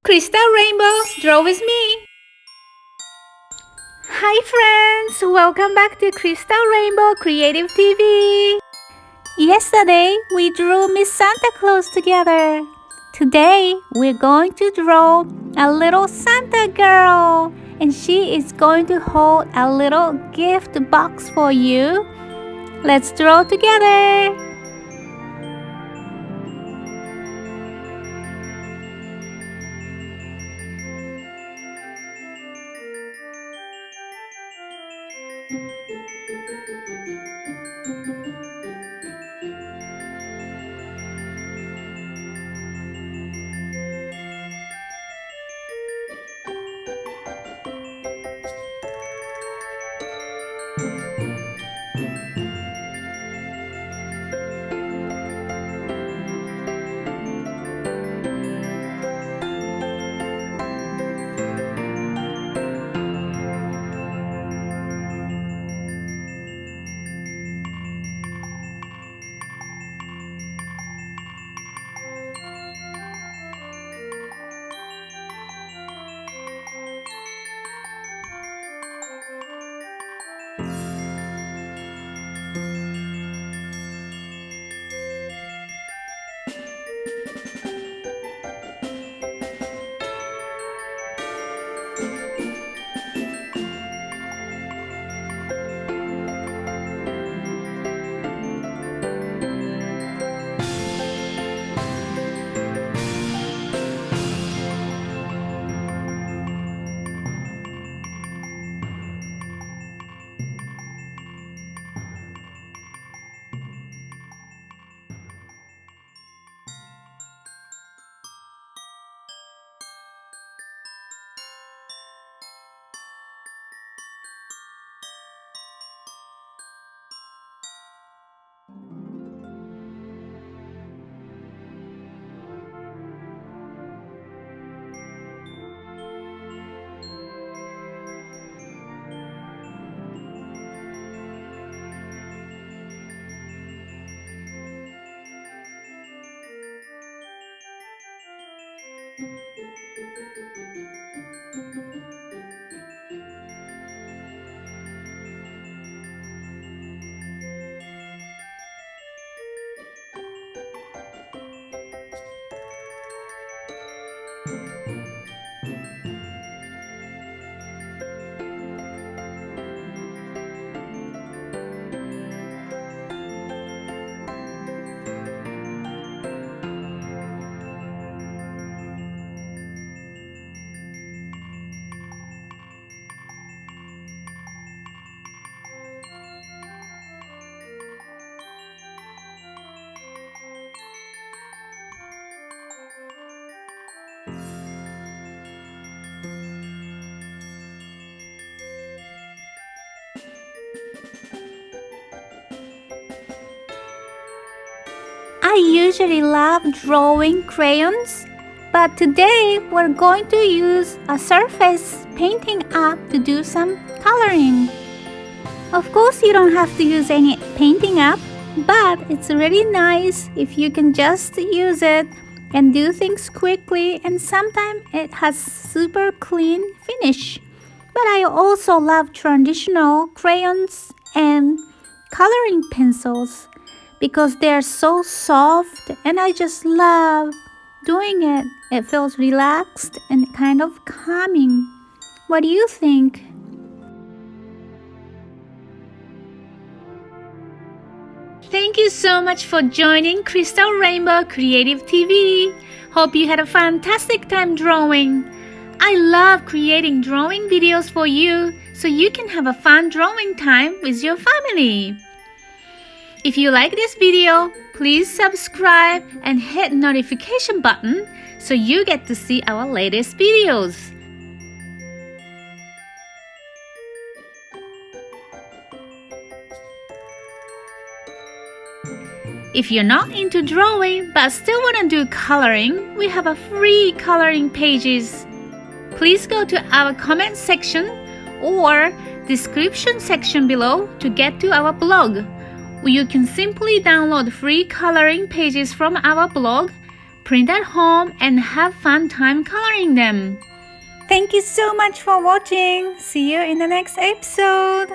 Crystal Rainbow, draw with me! Hi friends! Welcome back to Crystal Rainbow Creative TV! Yesterday, we drew Ms Santa Claus together. Today, we're going to draw a little Santa girl. And she is going to hold a little gift box for you. Let's draw together! I usually love drawing crayons, but today we're going to use a surface painting app to do some coloring. Of course, you don't have to use any painting app, but it's really nice if you can just use it and do things quickly, and sometimes it has super clean finish. But I also love traditional crayons and coloring pencils because they're so soft and I just love doing it. It feels relaxed and kind of calming. What do you think? Thank you so much for joining Crystal Rainbow Creative TV. Hope you had a fantastic time drawing. I love creating drawing videos for you so you can have a fun drawing time with your family. If you like this video, please subscribe and hit notification button so you get to see our latest videos. If you're not into drawing but still want to do coloring, we have a free coloring pages. Please go to our comment section or description section below to get to our blog. You can simply download free coloring pages from our blog, print at home and have fun time coloring them. Thank you so much for watching. See you in the next episode.